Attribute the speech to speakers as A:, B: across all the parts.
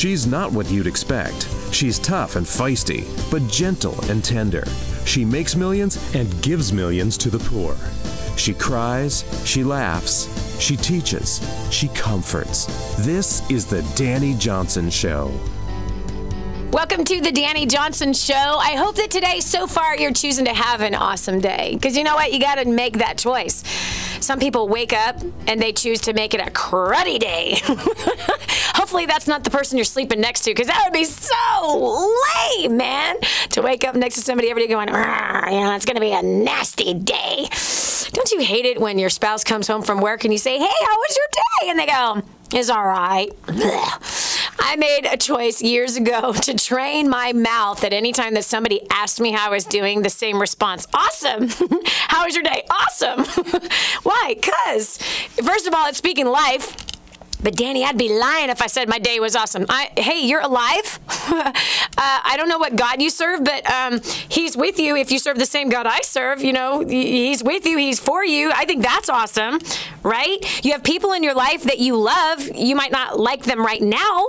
A: She's not what you'd expect. She's tough and feisty, but gentle and tender. She makes millions and gives millions to the poor. She cries, she laughs, she teaches, she comforts. This is the Dani Johnson Show.
B: Welcome to the Dani Johnson Show. I hope that today, so far, you're choosing to have an awesome day. Because you know what? You got to make that choice. Some people wake up and they choose to make it a cruddy day. Hopefully that's not the person you're sleeping next to, because that would be so lame, man. To wake up next to somebody every day going, it's going to be a nasty day. Don't you hate it when your spouse comes home from work and you say, hey, how was your day? And they go, it's all right. I made a choice years ago to train my mouth at any time that somebody asked me how I was doing, the same response. Awesome. How was your day? Awesome. Why? Because, first of all, it's speaking life. But Dani, I'd be lying if I said my day was awesome. Hey, you're alive? I don't know what God you serve, but he's with you if you serve the same God I serve. You know, he's with you. He's for you. I think that's awesome, right? You have people in your life that you love. You might not like them right now.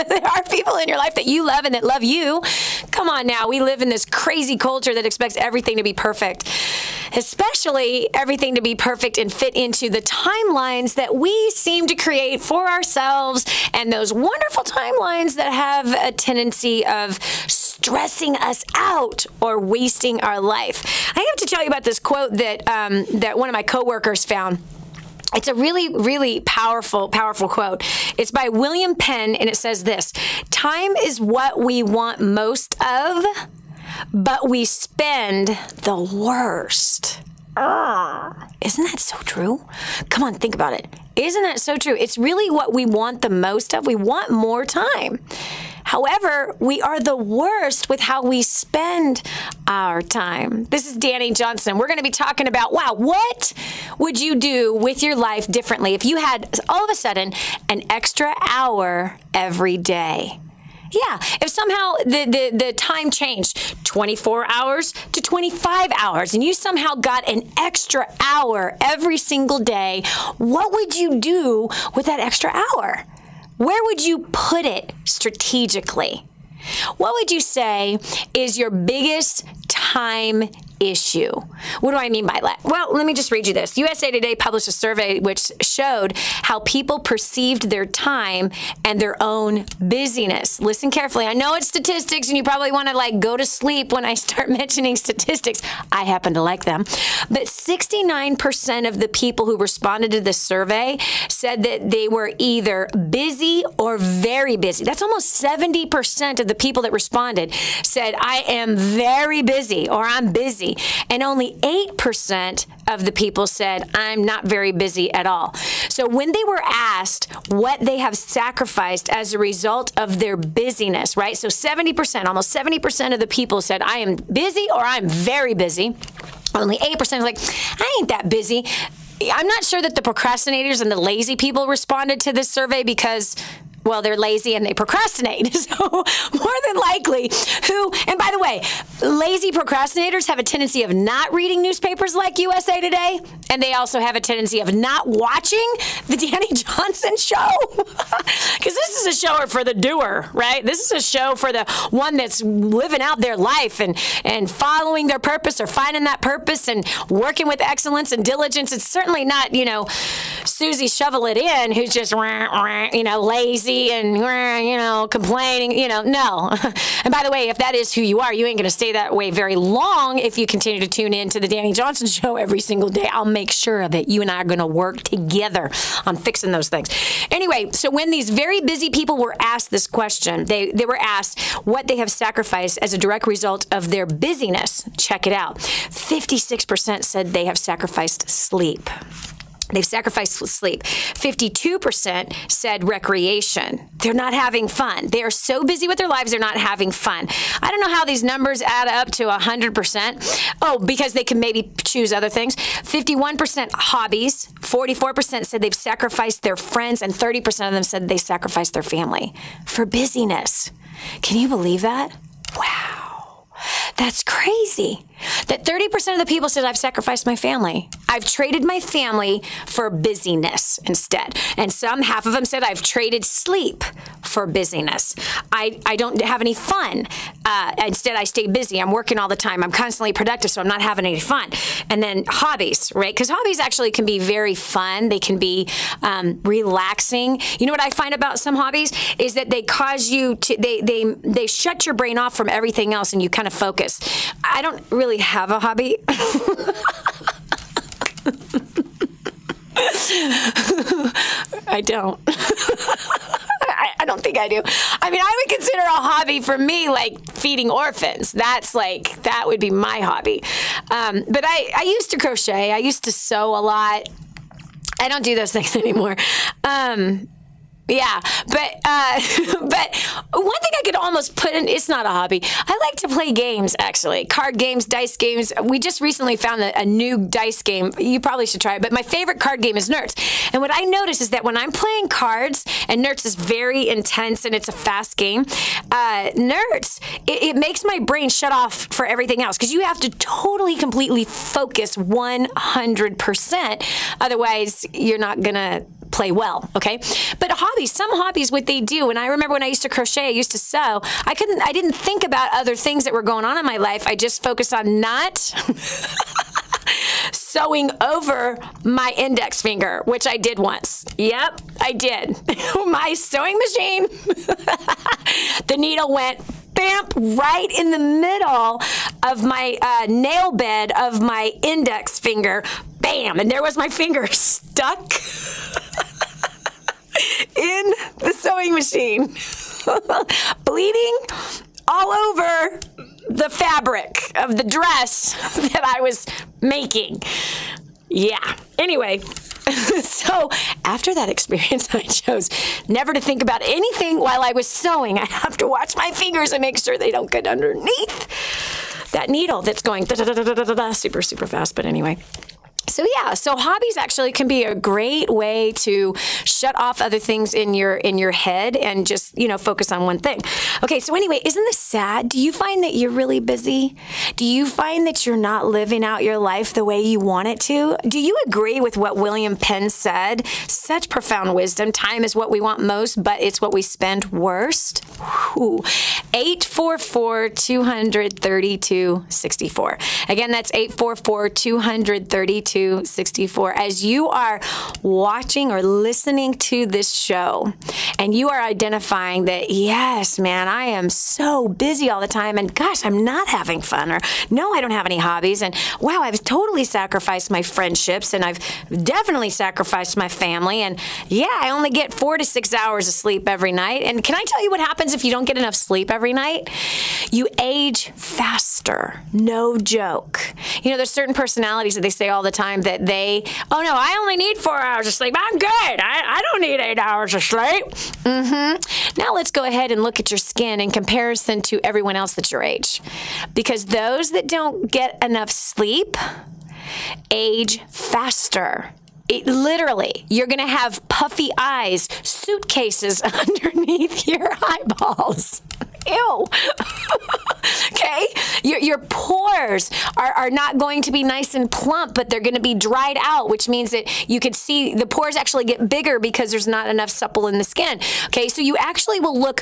B: There are people in your life that you love and that love you. Come on now. We live in this crazy culture that expects everything to be perfect, especially everything to be perfect and fit into the timelines that we seem to create for ourselves, and those wonderful timelines that have a tendency of stressing us out or wasting our life. I have to tell you about this quote that that one of my coworkers found. It's a really, really powerful quote. It's by William Penn, and it says this: "Time is what we want most of, but we spend the worst." Isn't that so true? Come on, think about it. Isn't that so true? It's really what we want the most of. We want more time. However, we are the worst with how we spend our time. This is Dani Johnson. We're going to be talking about, wow, what would you do with your life differently if you had all of a sudden an extra hour every day? Yeah, if somehow the time changed 24 hours to 25 hours and you somehow got an extra hour every single day, what would you do with that extra hour? Where would you put it strategically? What would you say is your biggest time issue? What do I mean by that? Well, let me just read you this. USA Today published a survey which showed how people perceived their time and their own busyness. Listen carefully. I know it's statistics and you probably want to go to sleep when I start mentioning statistics. I happen to like them. But 69% of the people who responded to this survey said that they were either busy or very busy. That's almost 70% of the people that responded said, I am very busy or I'm busy. And only 8% of the people said, I'm not very busy at all. So when they were asked what they have sacrificed as a result of their busyness, right? So 70%, almost 70% of the people said, I am busy or I'm very busy. Only 8% was like, I ain't that busy. I'm not sure that the procrastinators and the lazy people responded to this survey because, well, they're lazy and they procrastinate. So more than likely, and by the way, lazy procrastinators have a tendency of not reading newspapers like USA Today, and they also have a tendency of not watching the Dani Johnson Show. Because this is a show for the doer, right? This is a show for the one that's living out their life and following their purpose or finding that purpose and working with excellence and diligence. It's certainly not, Susie Shovel It In, who's just, lazy and, complaining, no. And by the way, if that is who you are, you ain't going to stay that way very long if you continue to tune in to the Dani Johnson Show every single day. I'll make sure of it. You and I are going to work together on fixing those things. Anyway, so when these very busy people were asked this question, they were asked what they have sacrificed as a direct result of their busyness. Check it out. 56% said they have sacrificed sleep. They've sacrificed sleep. 52% said recreation. They're not having fun. They are so busy with their lives, they're not having fun. I don't know how these numbers add up to 100%. Oh, because they can maybe choose other things. 51% hobbies. 44% said they've sacrificed their friends, and 30% of them said they sacrificed their family for busyness. Can you believe that? Wow. That's crazy. that 30% of the people said I've sacrificed my family. I've traded my family for busyness instead. And half of them said I've traded sleep for busyness. I don't have any fun. Instead, I stay busy. I'm working all the time. I'm constantly productive, so I'm not having any fun. And then hobbies, right? Because hobbies actually can be very fun. They can be relaxing. You know what I find about some hobbies is that they cause you to, they shut your brain off from everything else and you kind of focus. I don't really have a hobby. I don't. I don't think I do. I mean, I would consider a hobby for me like feeding orphans. That would be my hobby. But I used to crochet. I used to sew a lot. I don't do those things anymore. Yeah, but one thing I could almost put in, it's not a hobby. I like to play games, actually. Card games, dice games. We just recently found a new dice game. You probably should try it, but my favorite card game is Nerds. And what I notice is that when I'm playing cards, and Nerds is very intense and it's a fast game, Nerds, it makes my brain shut off for everything else because you have to totally, completely focus 100%. Otherwise, you're not going to play well, okay? But hobbies, some hobbies, what they do, and I remember when I used to crochet, I used to sew, I didn't think about other things that were going on in my life. I just focused on not sewing over my index finger, which I did once. Yep, I did. My sewing machine, the needle went bam, right in the middle of my nail bed of my index finger. Bam, and there was my finger stuck in the sewing machine, bleeding all over the fabric of the dress that I was making. Yeah. Anyway, so after that experience, I chose never to think about anything while I was sewing. I have to watch my fingers and make sure they don't get underneath that needle that's going super, super fast. But anyway. So yeah, so hobbies actually can be a great way to shut off other things in your head and just, focus on one thing. Okay, so anyway, isn't this sad? Do you find that you're really busy? Do you find that you're not living out your life the way you want it to? Do you agree with what William Penn said? Such profound wisdom. Time is what we want most, but it's what we spend worst. 844-232-64. Again, that's 844-232-64. As you are watching or listening to this show and you are identifying that, yes, man, I am so busy all the time and gosh, I'm not having fun, or no, I don't have any hobbies, and wow, I've totally sacrificed my friendships and I've definitely sacrificed my family, and yeah, I only get 4 to 6 hours of sleep every night. And can I tell you what happens if you don't get enough sleep every night? You age faster. No joke. There's certain personalities that they say all the time that oh no, I only need 4 hours of sleep. I'm good. I don't need 8 hours of sleep. Now let's go ahead and look at your skin in comparison to everyone else that's your age. Because those that don't get enough sleep age faster. Literally, you're going to have puffy eyes, suitcases underneath your eyeballs. Ew. Okay? Your pores are not going to be nice and plump, but they're going to be dried out, which means that you could see the pores actually get bigger because there's not enough supple in the skin. Okay? So you actually will look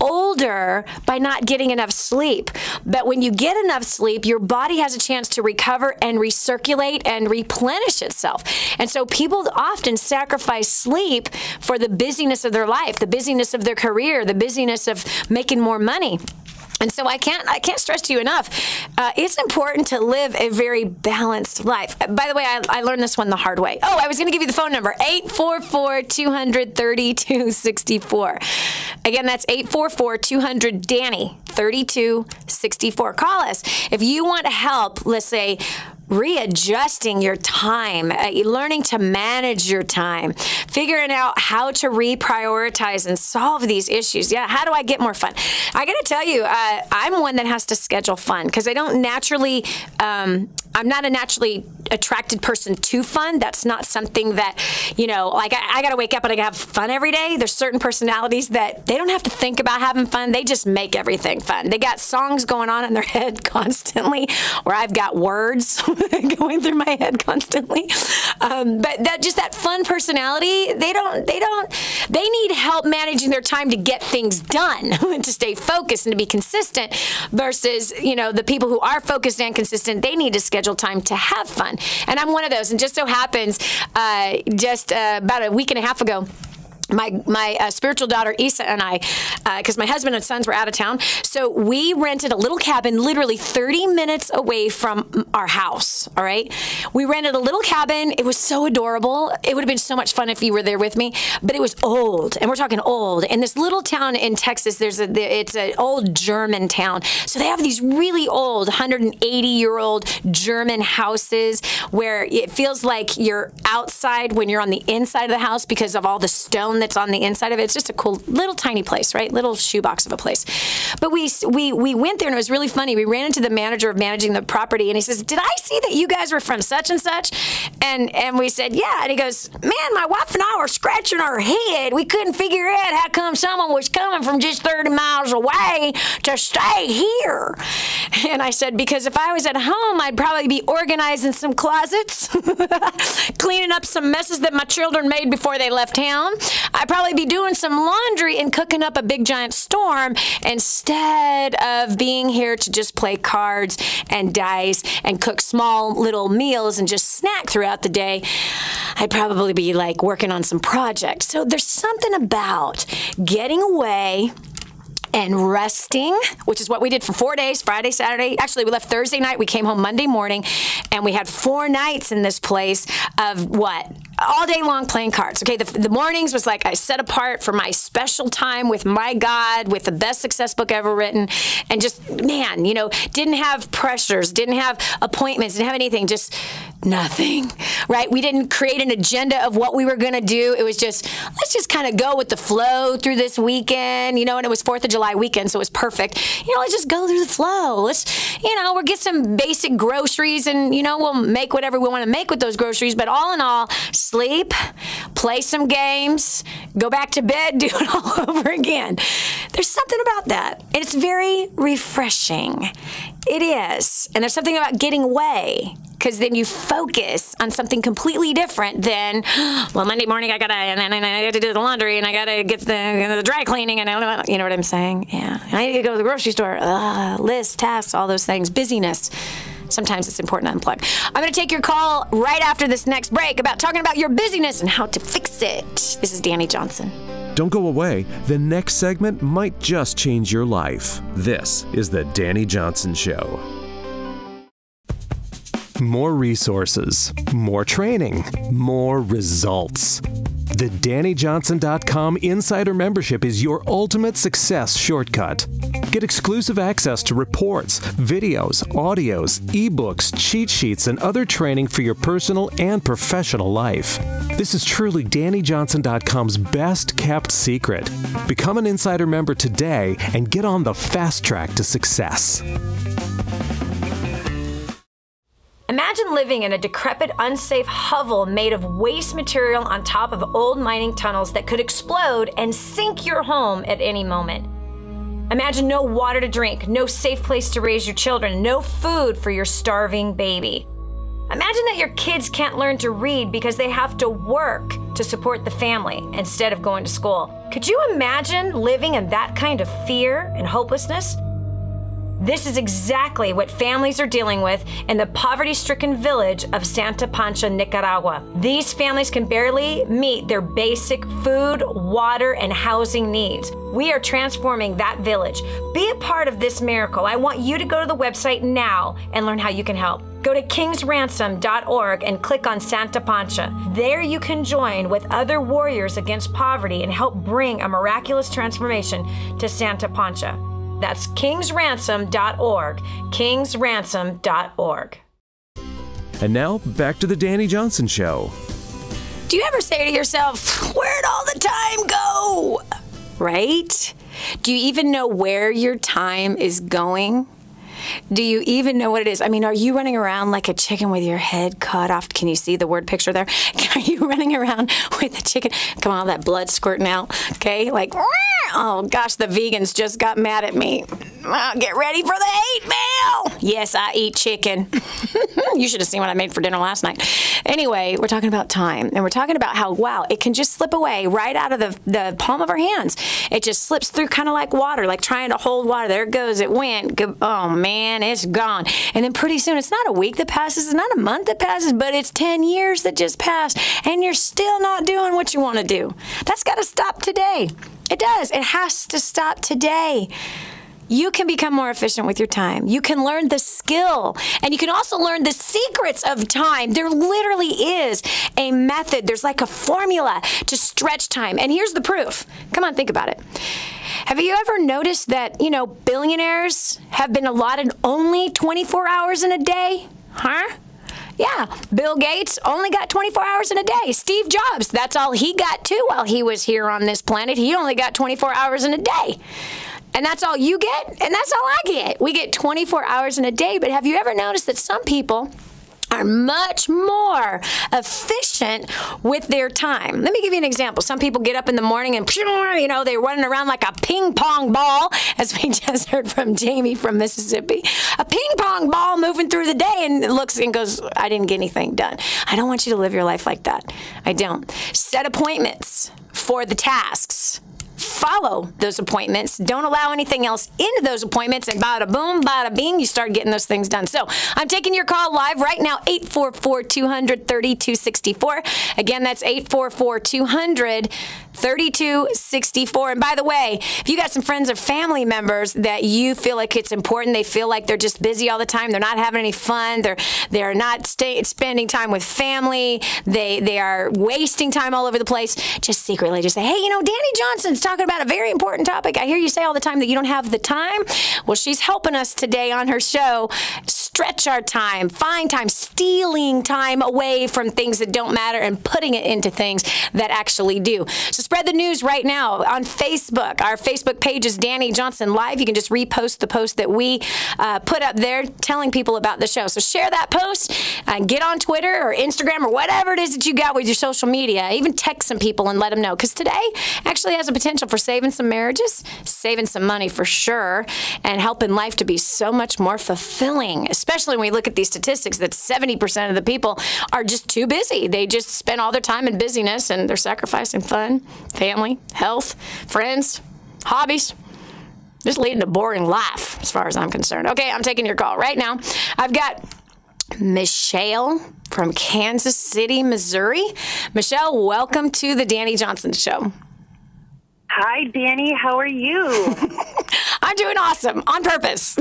B: older by not getting enough sleep. But when you get enough sleep, your body has a chance to recover and recirculate and replenish itself. And so people often sacrifice sleep for the busyness of their life, the busyness of their career, the busyness of making more money. And so I can't stress to you enough. It's important to live a very balanced life. By the way, I learned this one the hard way. Oh, I was going to give you the phone number, 844-232-64. Again, that's 844-200-DANNY, 3264. Call us. If you want help, let's say, readjusting your time, learning to manage your time, figuring out how to reprioritize and solve these issues. Yeah, how do I get more fun? I got to tell you, I'm one that has to schedule fun because I don't naturally, I'm I'm not a naturally attracted person to fun. That's not something that, like I got to wake up and I got to have fun every day. There's certain personalities that they don't have to think about having fun. They just make everything fun. They got songs going on in their head constantly, or I've got words going through my head constantly. But that fun personality, they need help managing their time to get things done, to stay focused and to be consistent versus, the people who are focused and consistent, they need to schedule time to have fun. And I'm one of those. And just so happens, about a week and a half ago, my spiritual daughter Isa and I, because my husband and sons were out of town, so we rented a little cabin literally 30 minutes away from our house, all right? We rented a little cabin. It was so adorable. It would have been so much fun if you were there with me, but it was old, and we're talking old. In this little town in Texas, it's an old German town, so they have these really old 180-year-old German houses where it feels like you're outside when you're on the inside of the house because of all the stone that's on the inside of it. It's just a cool little tiny place, right? Little shoebox of a place. But we went there, and it was really funny. We ran into the manager of managing the property, and he says, "Did I see that you guys were from such and such?" And we said, "Yeah." And he goes, "Man, my wife and I were scratching our head. We couldn't figure out how come someone was coming from just 30 miles away to stay here." And I said, "Because if I was at home, I'd probably be organizing some closets, cleaning up some messes that my children made before they left town. I'd probably be doing some laundry and cooking up a big giant storm instead of being here to just play cards and dice and cook small little meals and just snack throughout the day. I'd probably be like working on some projects." So there's something about getting away and resting, which is what we did for 4 days, Friday, Saturday. Actually, we left Thursday night. We came home Monday morning, and we had 4 nights in this place of what? All day long playing cards. Okay, the mornings was like I set apart for my special time with my God, with the best success book ever written, and just, man, didn't have pressures, didn't have appointments, didn't have anything, just nothing, right? We didn't create an agenda of what we were going to do. It was just, let's just kind of go with the flow through this weekend, and it was 4th of July weekend, so it was perfect. Let's just go through the flow. Let's, we'll get some basic groceries, and, we'll make whatever we want to make with those groceries, but all in all, sleep, play some games, go back to bed, do it all over again. There's something about that. And it's very refreshing. It is. And there's something about getting away, because then you focus on something completely different than, well, Monday morning I gotta do the laundry, and I gotta get the dry cleaning, and you know what I'm saying? Yeah. And I need to go to the grocery store. Lists, tasks, all those things, busyness. Sometimes it's important to unplug. I'm going to take your call right after this next break about talking about your busyness and how to fix it. This is Dani Johnson.
A: Don't go away. The next segment might just change your life. This is the Dani Johnson Show. More resources, more training, more results. The DaniJohnson.com Insider Membership is your ultimate success shortcut. Get exclusive access to reports, videos, audios, ebooks, cheat sheets, and other training for your personal and professional life. This is truly DaniJohnson.com's best kept secret. Become an Insider member today and get on the fast track to success.
B: Imagine living in a decrepit, unsafe hovel made of waste material on top of old mining tunnels that could explode and sink your home at any moment. Imagine no water to drink, no safe place to raise your children, no food for your starving baby. Imagine that your kids can't learn to read because they have to work to support the family instead of going to school. Could you imagine living in that kind of fear and hopelessness? This is exactly what families are dealing with in the poverty-stricken village of Santa Pancha, Nicaragua. These families can barely meet their basic food, water, and housing needs. We are transforming that village. Be a part of this miracle. I want you to go to the website now and learn how you can help. Go to kingsransom.org and click on Santa Pancha. There you can join with other warriors against poverty and help bring a miraculous transformation to Santa Pancha. That's kingsransom.org, kingsransom.org.
A: And now, back to the Dani Johnson Show.
B: Do you ever say to yourself, where'd all the time go? Right? Do you even know where your time is going? Do you even know what it is? I mean, are you running around like a chicken with your head cut off? Can you see the word picture there? Are you running around with a chicken? Come on, all that blood squirting out. Okay, like, oh gosh, the vegans just got mad at me. Get ready for the hate mail. Yes, I eat chicken. You should have seen what I made for dinner last night. Anyway, we're talking about time, and we're talking about how, wow, it can just slip away right out of the palm of our hands. It just slips through kind of like water, like trying to hold water. There it goes. It went. Oh, man, it's gone. And then pretty soon, it's not a week that passes. It's not a month that passes, but it's 10 years that just passed, and you're still not doing what you want to do. That's got to stop today. It does. It has to stop today. You can become more efficient with your time. You can learn the skill, and you can also learn the secrets of time. There literally is a method. There's like a formula to stretch time. And here's the proof. Come on, think about it. Have you ever noticed that, you know, billionaires have been allotted only 24 hours in a day? Huh? Yeah, Bill Gates only got 24 hours in a day. Steve Jobs, that's all he got too while he was here on this planet. He only got 24 hours in a day. And that's all you get, and that's all I get. We get 24 hours in a day, but have you ever noticed that some people are much more efficient with their time? Let me give you an example. Some people get up in the morning and, you know, they're running around like a ping pong ball, as we just heard from Jamie from Mississippi. A ping pong ball moving through the day, and it looks and goes, I didn't get anything done. I don't want you to live your life like that. I don't. Set appointments for the tasks. Follow those appointments. Don't allow anything else into those appointments, and bada boom, bada bing, you start getting those things done. So I'm taking your call live right now, 844-200-3264. Again, that's 844-200-3264. And by the way, if you got some friends or family members that you feel like it's important, they feel like they're just busy all the time, they're not having any fun, they're not spending time with family, they are wasting time all over the place, just secretly just say, hey, you know, Dani Johnson's talking about a very important topic. I hear you say all the time that you don't have the time. Well, she's helping us today on her show stretch our time, find time, stealing time away from things that don't matter and putting it into things that actually do. So spread the news right now on Facebook. Our Facebook page is Dani Johnson Live. You can just repost the post that we put up there telling people about the show. So share that post and get on Twitter or Instagram or whatever it is that you got with your social media. Even text some people and let them know, because today actually has a potential for saving some marriages, saving some money for sure, and helping life to be so much more fulfilling, especially when we look at these statistics that 70% of the people are just too busy. They just spend all their time in busyness, and they're sacrificing fun, family, health, friends, hobbies, just leading a boring life as far as I'm concerned. Okay, I'm taking your call right now. I've got Michelle from Kansas City, Missouri. Michelle, welcome to the Dani Johnson Show.
C: Hi, Dani. How are you?
B: I'm doing awesome, on purpose.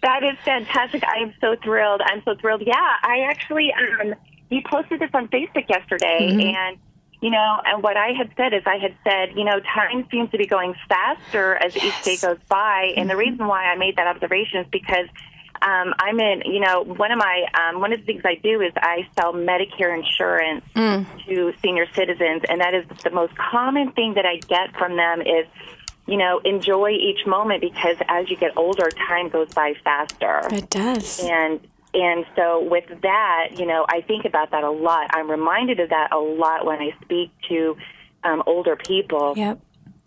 C: That is fantastic. I am so thrilled. I'm so thrilled. Yeah, I actually, you posted this on Facebook yesterday, and, you know, and what I had said is you know, time seems to be going faster as each day goes by, and the reason why I made that observation is because I'm in, you know, one of the things I do is I sell Medicare insurance to senior citizens, and that is the most common thing that I get from them is, you know, enjoy each moment, because as you get older, time goes by faster.
B: It does.
C: And so with that, you know, I think about that a lot. I'm reminded of that a lot when I speak to older people.
B: Yep.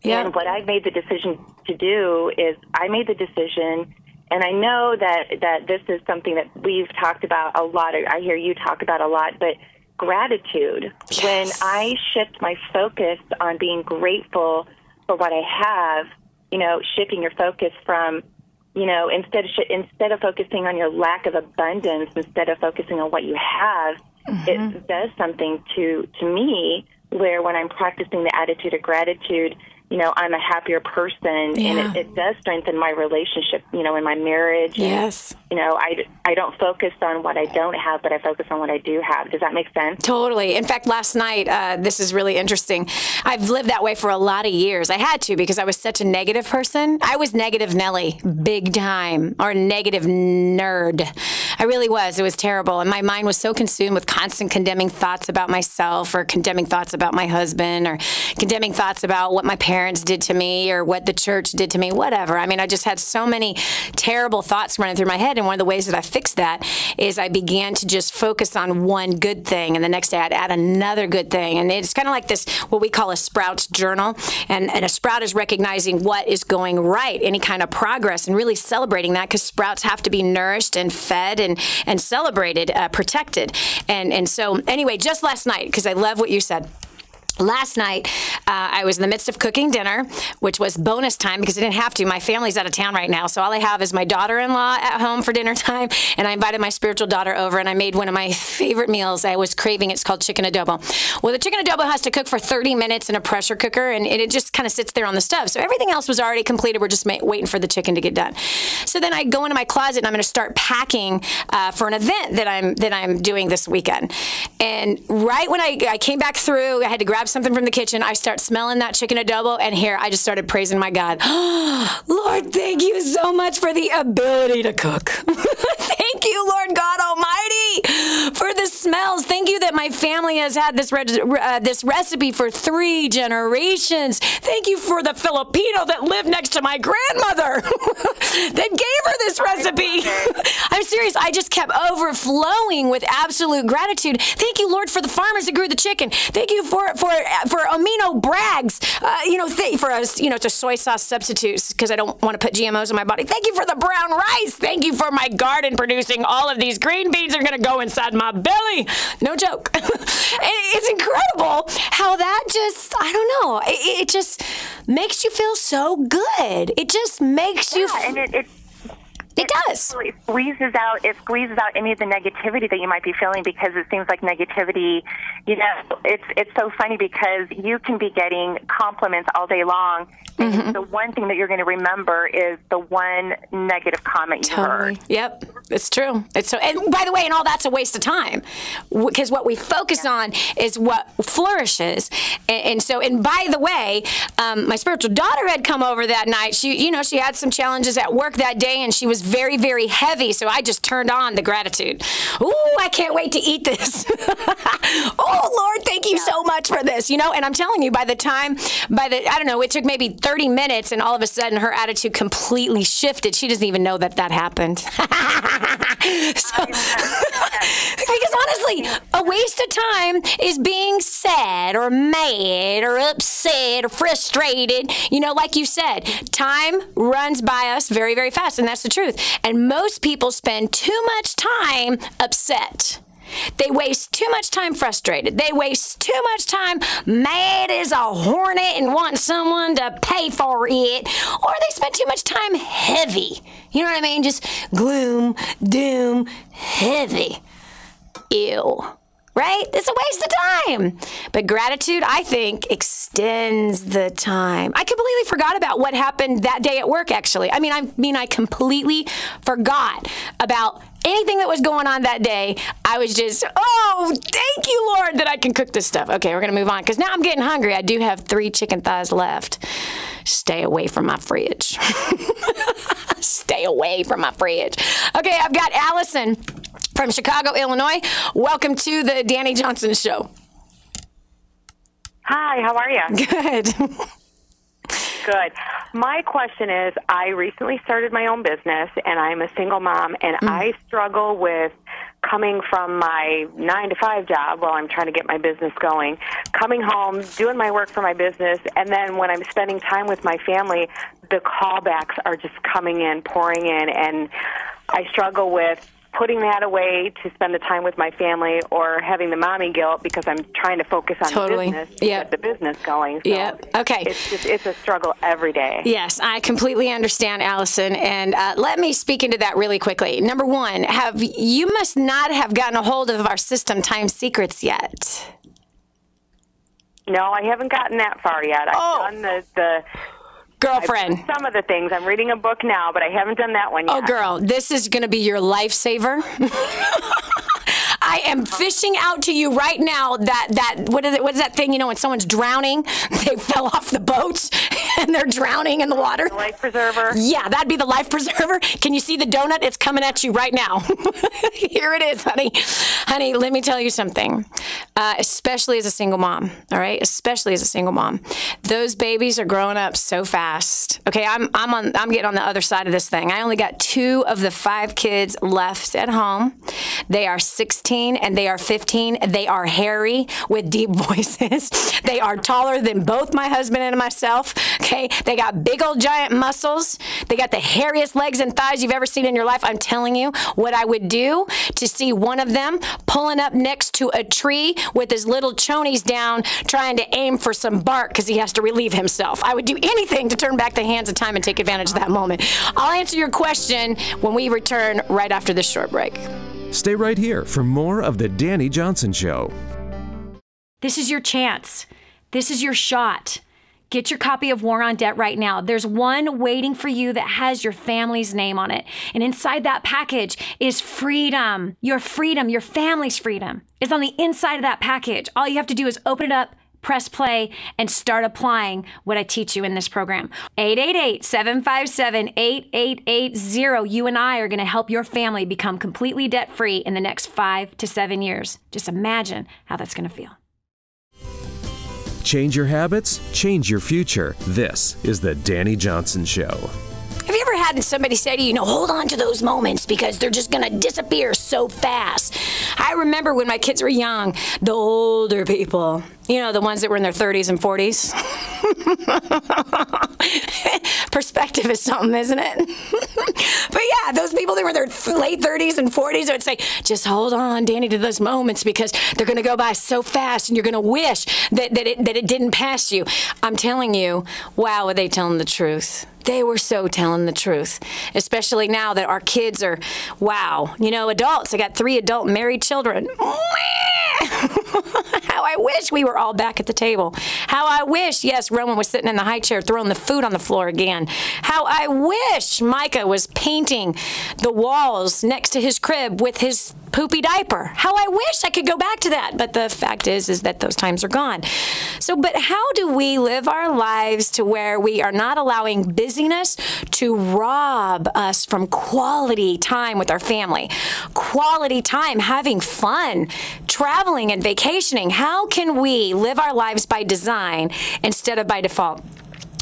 C: And what I made the decision to do is I made the decision, and I know that this is something that we've talked about a lot, or I hear you talk about a lot, but gratitude. Yes. When I shift my focus on being grateful for what I have, you know, shifting your focus from, you know, instead of focusing on your lack of abundance, instead of focusing on what you have, it does something to me where when I'm practicing the attitude of gratitude, you know, I'm a happier person, and it does strengthen my relationship, you know, in my marriage.
B: Yes.
C: I don't focus on what I don't have, but I focus on what I do have. Does that make sense?
B: Totally. In fact, last night, this is really interesting. I've lived that way for a lot of years. I had to because I was such a negative person. I was negative Nelly, big time, or negative nerd. I really was. It was terrible. And my mind was so consumed with constant condemning thoughts about myself, or condemning thoughts about my husband, or condemning thoughts about what my parents did to me or what the church did to me, whatever. I mean, I just had so many terrible thoughts running through my head. And one of the ways that I fixed that is I began to just focus on one good thing, and the next day I'd add another good thing. And it's kind of like this, what we call a Sprout's journal. And a Sprout is recognizing what is going right, any kind of progress, and really celebrating that, because Sprouts have to be nourished and fed and celebrated, protected. And so anyway, just last night, because I love what you said. Last night, I was in the midst of cooking dinner, which was bonus time because I didn't have to. My family's out of town right now, so all I have is my daughter-in-law at home for dinner time, and I invited my spiritual daughter over, and I made one of my favorite meals I was craving. It's called chicken adobo. Well, the chicken adobo has to cook for 30 minutes in a pressure cooker, and it just kind of sits there on the stove. So everything else was already completed. We're just waiting for the chicken to get done. So then I go into my closet, and I'm going to start packing for an event that I'm doing this weekend. And right when I came back through, I had to grab something from the kitchen. I start smelling that chicken adobo, and here I just started praising my God. Lord, thank you so much for the ability to cook. Thank you, Lord God Almighty, for the smells. Thank you that my family has had this recipe for 3 generations. Thank you for the Filipino that lived next to my grandmother that gave her this recipe. I'm serious. I just kept overflowing with absolute gratitude. Thank you, Lord, for the farmers that grew the chicken. Thank you for amino brags, for us, to soy sauce substitutes, because I don't want to put GMOs in my body. Thank you for the brown rice. Thank you for my garden producing all of these green beans are going to go inside my belly. No joke. It's incredible how that just, I don't know, it just makes you feel so good. It just makes you.
C: And
B: it does.
C: It squeezes out any of the negativity that you might be feeling, because it seems like negativity, it's so funny because you can be getting compliments all day long. And the one thing that you're going to remember is the one negative comment you heard.
B: Yep, it's true. It's so. And by the way, and all that's a waste of time, because what we focus on is what flourishes. And by the way, my spiritual daughter had come over that night. She had some challenges at work that day, and she was very, very heavy. So I just turned on the gratitude. Ooh, I can't wait to eat this. Oh Lord, thank you so much for this. And I'm telling you, I don't know, it took maybe 30 minutes, and all of a sudden her attitude completely shifted. She doesn't even know that happened. Because honestly, a waste of time is being sad or mad or upset or frustrated. Like you said, time runs by us very, very fast, and that's the truth. And most people spend too much time upset. They waste too much time frustrated. They waste too much time mad as a hornet and want someone to pay for it. Or they spend too much time heavy. You know what I mean? Just gloom, doom, heavy. Ew. Right? It's a waste of time. But gratitude, I think, extends the time. I completely forgot about what happened that day at work, actually. I completely forgot about anything that was going on that day. I was just, thank you, Lord, that I can cook this stuff. Okay, we're going to move on, because now I'm getting hungry. I do have 3 chicken thighs left. Stay away from my fridge. Stay away from my fridge. Okay, I've got Allison from Chicago, Illinois. Welcome to the Dani Johnson Show.
D: Hi, how are you?
B: Good.
D: Good. My question is, I recently started my own business, and I'm a single mom, and I struggle with coming from my 9-to-5 job while I'm trying to get my business going, coming home, doing my work for my business, and then when I'm spending time with my family, the callbacks are just coming in, pouring in, and I struggle with putting that away to spend the time with my family, or having the mommy guilt because I'm trying to focus on the business to get the business going. So
B: okay.
D: It's a struggle every day.
B: Yes, I completely understand, Allison. And let me speak into that really quickly. Number one, you must not have gotten a hold of our system, Time Secrets, yet.
D: No, I haven't gotten that far yet. I've done
B: Girlfriend.
D: Some of the things. I'm reading a book now, but I haven't done that one yet.
B: Oh, girl, this is going to be your lifesaver. I am fishing out to you right now what is that thing, when someone's drowning, they fell off the boat and they're drowning in the water.
D: The life preserver.
B: Yeah, that'd be the life preserver. Can you see the donut? It's coming at you right now. Here it is, honey. Honey, let me tell you something. Especially as a single mom, all right? Especially as a single mom. Those babies are growing up so fast. Okay, I'm getting on the other side of this thing. I only got 2 of the 5 kids left at home. They are 16 and they are 15. They are hairy with deep voices. They are taller than both my husband and myself. Okay, they got big old giant muscles. They got the hairiest legs and thighs you've ever seen in your life. I'm telling you, what I would do to see one of them pulling up next to a tree with his little chonies down, trying to aim for some bark because he has to relieve himself. I would do anything to turn back the hands of time and take advantage of that moment. I'll answer your question when we return right after this short break.
A: Stay right here for more of The Dani Johnson Show.
E: This is your chance. This is your shot. Get your copy of War on Debt right now. There's one waiting for you that has your family's name on it. And inside that package is freedom. Your family's freedom is on the inside of that package. All you have to do is open it up, press play, and start applying what I teach you in this program. 888-757-8880. You and I are going to help your family become completely debt-free in the next 5 to 7 years. Just imagine how that's going to feel.
A: Change your habits, change your future. This is The Dani Johnson Show.
B: Have you ever had somebody say to you, hold on to those moments because they're just going to disappear so fast? I remember when my kids were young, the older people, the ones that were in their 30s and 40s. Perspective is something, isn't it? But yeah, those people that were in their late 30s and 40s would say, just hold on, Dani, to those moments because they're going to go by so fast and you're going to wish that it didn't pass you. I'm telling you, wow, are they telling the truth? They were so telling the truth, especially now that our kids are, adults. I got 3 adult married children. How I wish we were all back at the table. How I wish, yes, Roman was sitting in the high chair throwing the food on the floor again. How I wish Micah was painting the walls next to his crib with his poopy diaper. How I wish I could go back to that. But the fact is that those times are gone. But how do we live our lives to where we are not allowing busyness to rob us from quality time with our family? Quality time, having fun, traveling and vacationing. How can we live our lives by design instead of by default?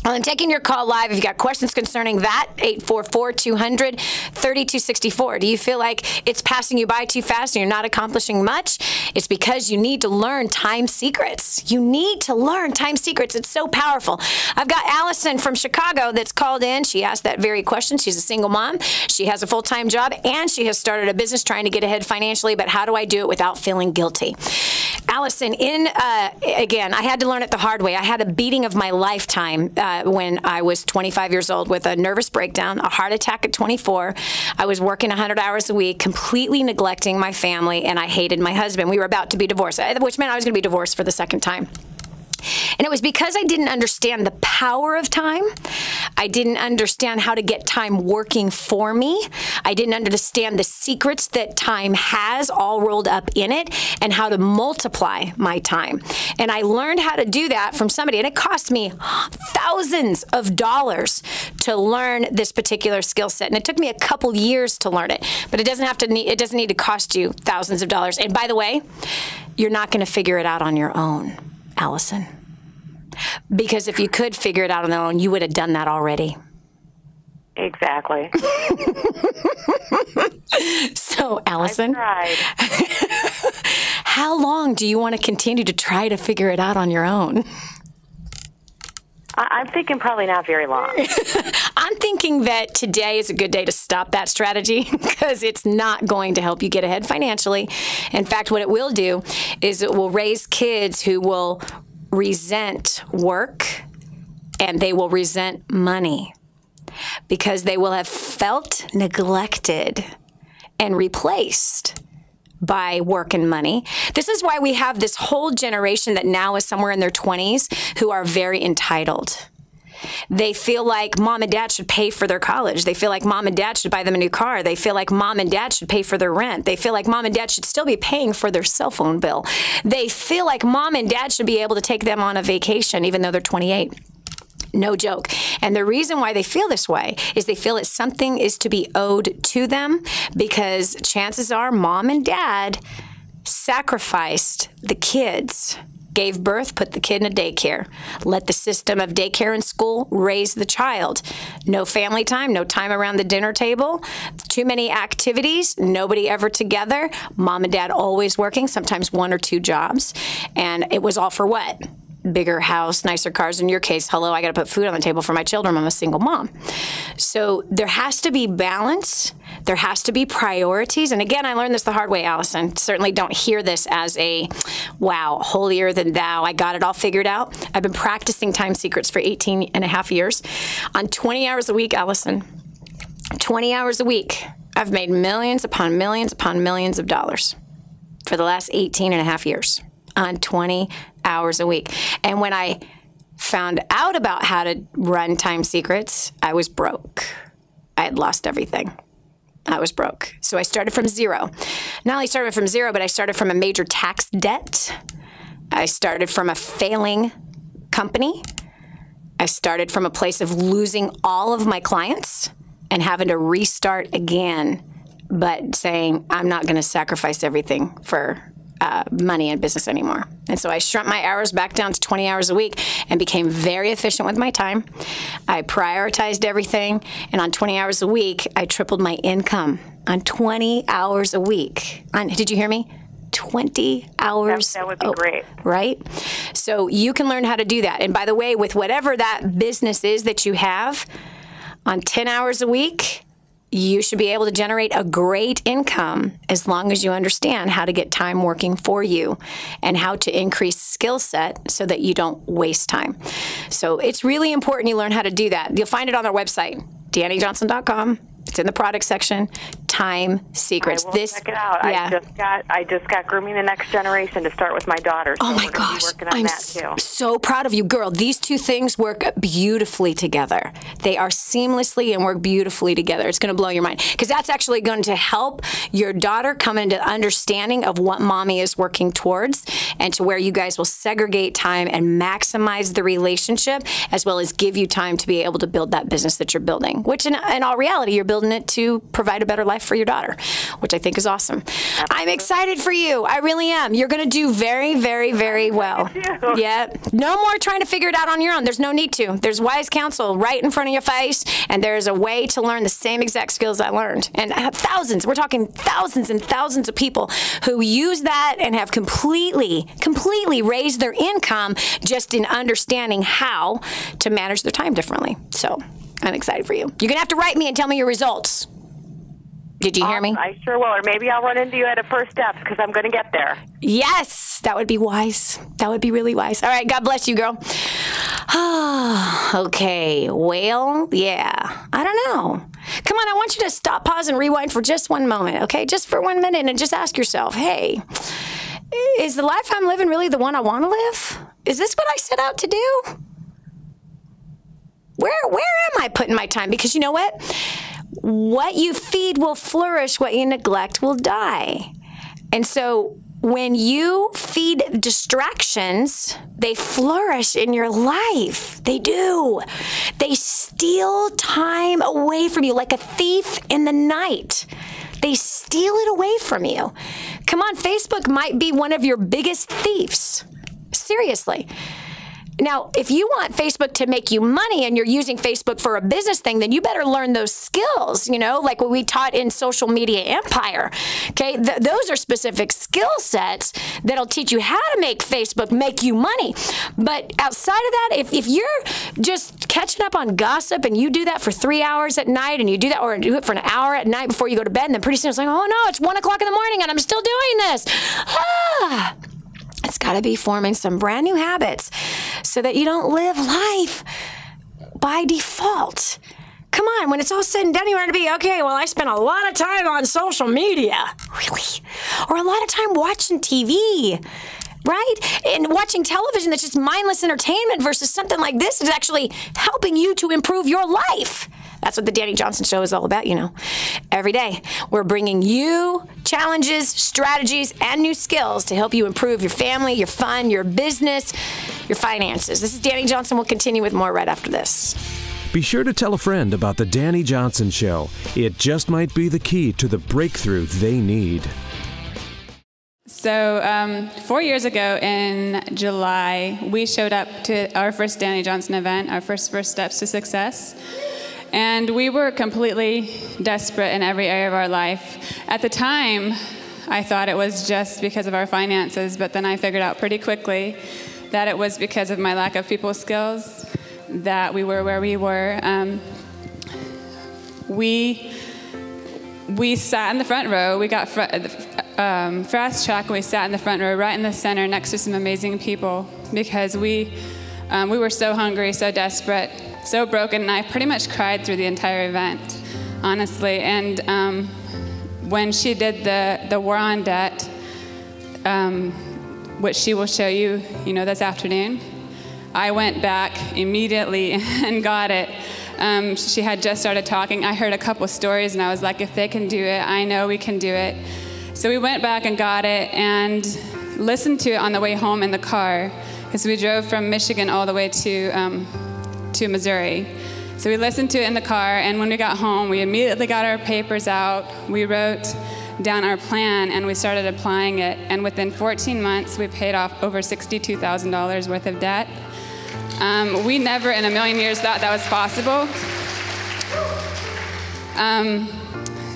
B: Well, I'm taking your call live. If you've got questions concerning that, 844-200-3264. Do you feel like it's passing you by too fast and you're not accomplishing much? It's because you need to learn time secrets. You need to learn time secrets. It's so powerful. I've got Allison from Chicago that's called in. She asked that very question. She's a single mom. She has a full-time job, and she has started a business trying to get ahead financially, but how do I do it without feeling guilty? Allison, again, I had to learn it the hard way. I had a beating of my lifetime when I was 25 years old with a nervous breakdown, a heart attack at 24. I was working 100 hours a week, completely neglecting my family, and I hated my husband. We were about to be divorced, which meant I was going to be divorced for the second time. And it was because I didn't understand the power of time. I didn't understand how to get time working for me. I didn't understand the secrets that time has all rolled up in it and how to multiply my time. And I learned how to do that from somebody, and it cost me thousands of dollars to learn this particular skill set. And it took me a couple years to learn it, but it doesn't need to cost you thousands of dollars. And by the way, you're not going to figure it out on your own, Allison. Because if you could figure it out on your own, you would have done that already.
D: Exactly.
B: So, Allison,
D: I tried.
B: How long do you want to continue to try to figure it out on your own?
D: I'm thinking probably not very long.
B: I'm thinking that today is a good day to stop that strategy because it's not going to help you get ahead financially. In fact, what it will do is it will raise kids who will resent work and they will resent money because they will have felt neglected and replaced by work and money. This is why we have this whole generation that now is somewhere in their 20s who are very entitled. They feel like mom and dad should pay for their college. They feel like mom and dad should buy them a new car. They feel like mom and dad should pay for their rent. They feel like mom and dad should still be paying for their cell phone bill. They feel like mom and dad should be able to take them on a vacation even though they're 28. No joke. And the reason why they feel this way is they feel that something is to be owed to them, because chances are mom and dad sacrificed the kids, gave birth, put the kid in a daycare, let the system of daycare and school raise the child. No family time, no time around the dinner table, too many activities, nobody ever together, mom and dad always working, sometimes 1 or 2 jobs. And it was all for what? Bigger house, nicer cars. In your case, hello, I got to put food on the table for my children. I'm a single mom. So there has to be balance. There has to be priorities. And again, I learned this the hard way, Allison. Certainly don't hear this as a, wow, holier than thou. I got it all figured out. I've been practicing time secrets for 18 and a half years. On 20 hours a week, Allison, 20 hours a week, I've made millions upon millions upon millions of dollars for the last 18 and a half years. On 20 hours a week. And when I found out about how to run time secrets, I was broke. I had lost everything. I was broke. So I started from zero. Not only started from zero, but I started from a major tax debt. I started from a failing company. I started from a place of losing all of my clients and having to restart again, but saying, I'm not going to sacrifice everything for money and business anymore. And so I shrunk my hours back down to 20 hours a week and became very efficient with my time. I prioritized everything. And on 20 hours a week, I tripled my income on 20 hours a week. Did you hear me? 20 hours.
D: That would be great.
B: Right? So you can learn how to do that. And by the way, with whatever that business is that you have, on 10 hours a week, you should be able to generate a great income as long as you understand how to get time working for you and how to increase skill set so that you don't waste time. So it's really important you learn how to do that. You'll find it on our website, DaniJohnson.com. It's in the product section. Time secrets.
D: I will check it out.
B: Yeah.
D: I just got grooming the next generation to start with my daughter. So
B: oh my
D: we're
B: gosh,
D: working on
B: I'm
D: that too.
B: So proud of you, girl. These two things work beautifully together. They are seamlessly and work beautifully together. It's going to blow your mind because that's actually going to help your daughter come into understanding of what mommy is working towards, and to where you guys will segregate time and maximize the relationship, as well as give you time to be able to build that business that you're building. Which, in all reality, you're building it to provide a better life for your daughter, which I think is awesome. Absolutely. I'm excited for you. I really am. You're going to do very, very, very well. Yeah. No more trying to figure it out on your own. There's no need to. There's wise counsel right in front of your face, and there's a way to learn the same exact skills I learned. And I have thousands. We're talking thousands and thousands of people who use that and have completely raised their income just in understanding how to manage their time differently. So I'm excited for you. You're going to have to write me and tell me your results. Did you hear me?
D: I sure will. Or maybe I'll run into you at a First Steps because I'm going to get there.
B: Yes. That would be wise. That would be really wise. All right. God bless you, girl. Okay. Well, yeah. I don't know. Come on. I want you to stop, pause, and rewind for just one moment. Okay? Just for 1 minute, and just ask yourself, hey, is the life I'm living really the one I want to live? Is this what I set out to do? Where am I putting my time? Because you know what? What you feed will flourish. What you neglect will die. And so when you feed distractions, they flourish in your life. They do. They steal time away from you like a thief in the night. They steal it away from you. Come on, Facebook might be one of your biggest thieves. Seriously. Now, if you want Facebook to make you money and you're using Facebook for a business thing, then you better learn those skills, you know, like what we taught in Social Media Empire. Okay, those are specific skill sets that'll teach you how to make Facebook make you money. But outside of that, if you're just catching up on gossip and you do that for 3 hours at night, and you do that, or do it for an hour at night before you go to bed, and then pretty soon it's like, oh no, it's 1 o'clock in the morning and I'm still doing this. It's got to be forming some brand new habits so that you don't live life by default. Come on, when it's all said and done, you want to be, okay, well, I spent a lot of time on social media. Really? Or a lot of time watching TV. right? And watching television that's just mindless entertainment versus something like this is actually helping you to improve your life. That's what the Dani Johnson Show is all about, you know. Every day, we're bringing you challenges, strategies, and new skills to help you improve your family, your fun, your business, your finances. This is Dani Johnson. We'll continue with more right after this.
A: Be sure to tell a friend about the Dani Johnson Show. It just might be the key to the breakthrough they need.
F: So 4 years ago in July, we showed up to our first Dani Johnson event, our first steps to success. And we were completely desperate in every area of our life. At the time, I thought it was just because of our finances, but then I figured out pretty quickly that it was because of my lack of people skills that we were where we were. We sat in the front row. We got fast track, and we sat in the front row right in the center next to some amazing people because we were so hungry, so desperate, so broken, and I pretty much cried through the entire event, honestly. And when she did the War on Debt, which she will show you, this afternoon, I went back immediately and got it. She had just started talking. I heard a couple stories, and I was like, if they can do it, I know we can do it. So we went back and got it and listened to it on the way home in the car, because we drove from Michigan all the way to Missouri. So we listened to it in the car, and when we got home, we immediately got our papers out. We wrote down our plan, and we started applying it. And within 14 months, we paid off over $62,000 worth of debt. We never in a million years thought that was possible.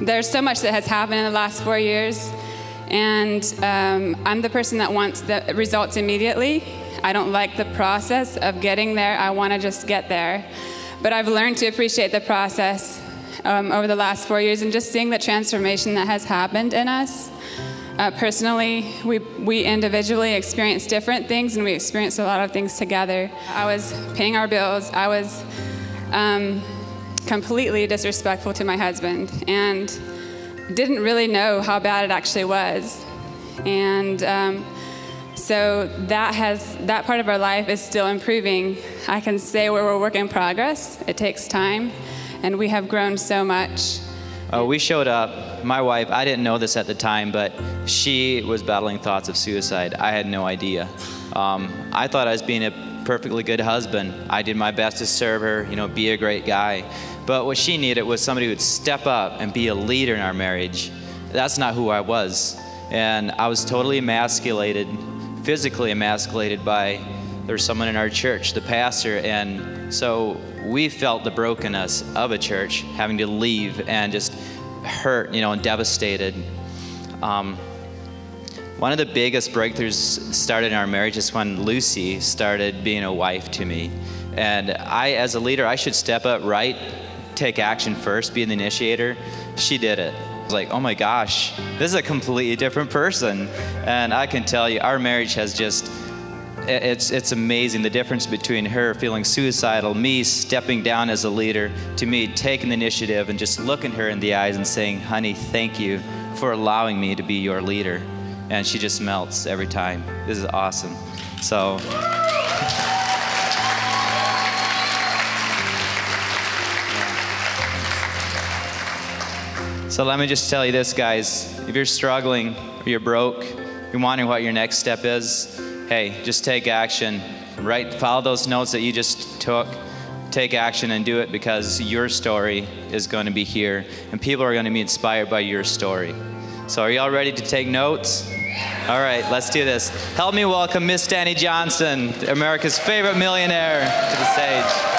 F: There's so much that has happened in the last 4 years, and I'm the person that wants the results immediately. I don't like the process of getting there. I want to just get there. But I've learned to appreciate the process over the last 4 years and just seeing the transformation that has happened in us. Personally, we individually experience different things, and we experience a lot of things together. I was paying our bills. I was completely disrespectful to my husband and didn't really know how bad it actually was. And so that part of our life is still improving. I can say we're a work in progress. It takes time, and we have grown so much.
G: We showed up. My wife, I didn't know this at the time, but she was battling thoughts of suicide. I had no idea. I thought I was being a perfectly good husband. I did my best to serve her, be a great guy. But what she needed was somebody who would step up and be a leader in our marriage. That's not who I was. And I was totally emasculated, physically emasculated by, there's someone in our church, the pastor, and so we felt the brokenness of a church, having to leave and just hurt, and devastated. One of the biggest breakthroughs started in our marriage is when Lucy started being a wife to me. And I, as a leader, I should step up, right? Take action first, be the initiator. She did it. I was like, oh my gosh, this is a completely different person. And I can tell you, our marriage has just, it's amazing the difference between her feeling suicidal, me stepping down as a leader, to me taking the initiative and just looking her in the eyes and saying, honey, thank you for allowing me to be your leader. And she just melts every time. This is awesome. So. So let me just tell you this, guys. If you're struggling, or you're broke, you're wondering what your next step is, hey, just take action. Follow those notes that you just took. Take action and do it, because your story is going to be here, and people are going to be inspired by your story. So are y'all ready to take notes? All right, let's do this. Help me welcome Miss Dani Johnson, America's favorite millionaire, to the stage.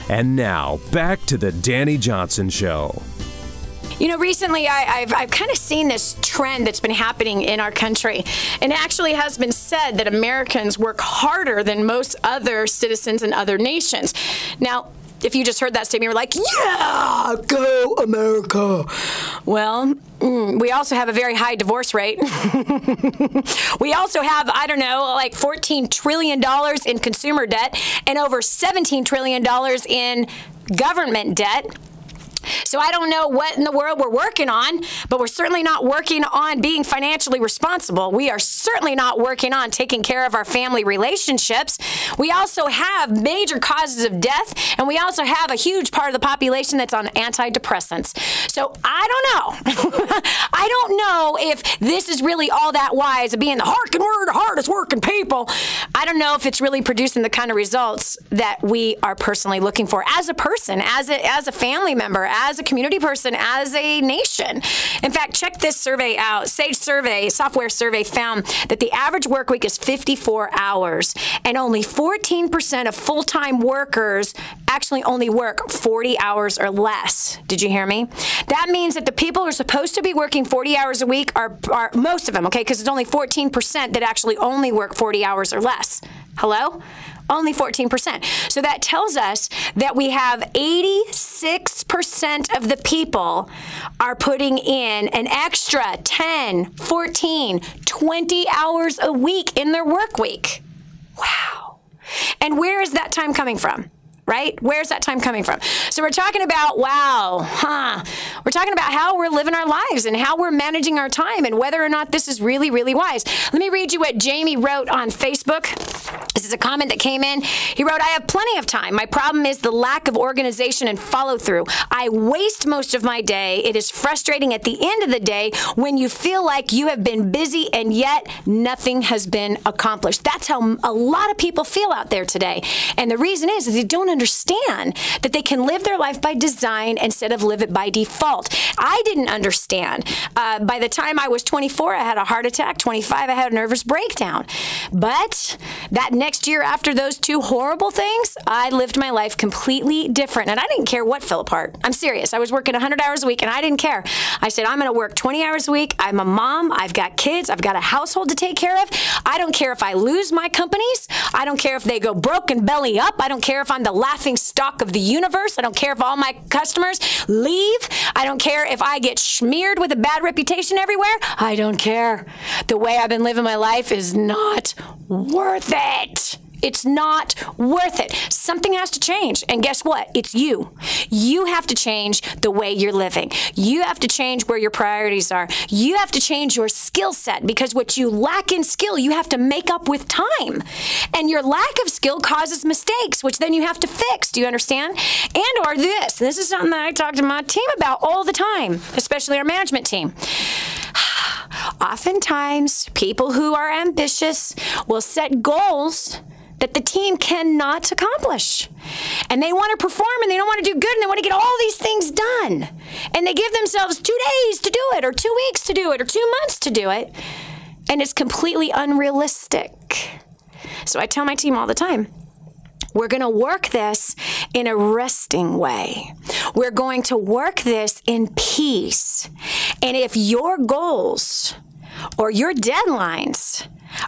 A: And now, back to the Dani Johnson Show.
B: Recently I've kind of seen this trend that's been happening in our country. And it actually has been said that Americans work harder than most other citizens in other nations. Now, if you just heard that statement, you're like, yeah, go America. Well, we also have a very high divorce rate. We also have, I don't know, like $14 trillion in consumer debt and over $17 trillion in government debt. So I don't know what in the world we're working on, but we're certainly not working on being financially responsible. We are certainly not working on taking care of our family relationships. We also have major causes of death, and we also have a huge part of the population that's on antidepressants. So I don't know. I don't know if this is really all that wise of being the harken word, hardest working people. I don't know if it's really producing the kind of results that we are personally looking for as a person, as a family member, as a community person, as a nation. In fact, check this survey out. Sage Survey, software survey, found that the average work week is 54 hours, and only 14% of full-time workers actually only work 40 hours or less. Did you hear me? That means that the people who are supposed to be working 40 hours a week are most of them, okay, because it's only 14% that actually only work 40 hours or less. Hello? Only 14%. So that tells us that we have 86% of the people are putting in an extra 10, 14, 20 hours a week in their work week. Wow. And where is that time coming from? Right? Where's that time coming from? So we're talking about, we're talking about how we're living our lives and how we're managing our time and whether or not this is really, really wise. Let me read you what Jamie wrote on Facebook. This is a comment that came in. He wrote, I have plenty of time. My problem is the lack of organization and follow through. I waste most of my day. It is frustrating at the end of the day when you feel like you have been busy and yet nothing has been accomplished. That's how a lot of people feel out there today. And the reason is they don't understand that they can live their life by design instead of live it by default. I didn't understand. By the time I was 24, I had a heart attack. 25, I had a nervous breakdown. But that next year after those two horrible things, I lived my life completely different. And I didn't care what fell apart. I'm serious. I was working 100 hours a week and I didn't care. I said, I'm going to work 20 hours a week. I'm a mom. I've got kids. I've got a household to take care of. I don't care if I lose my companies. I don't care if they go broke and belly up. I don't care if I'm the laughing stock of the universe. I don't care if all my customers leave. I don't care if I get smeared with a bad reputation everywhere. I don't care. The way I've been living my life is not worth it. It's not worth it. Something has to change. And guess what? It's you. You have to change the way you're living. You have to change where your priorities are. You have to change your skill set, because what you lack in skill, you have to make up with time. And your lack of skill causes mistakes, which then you have to fix. Do you understand? And or this is something that I talk to my team about all the time, especially our management team. Oftentimes, people who are ambitious will set goals that the team cannot accomplish. And they want to perform and they don't want to do good and they want to get all these things done. And they give themselves 2 days to do it, or 2 weeks to do it, or 2 months to do it. And it's completely unrealistic. So I tell my team all the time, we're going to work this in a resting way. We're going to work this in peace. And if your goals or your deadlines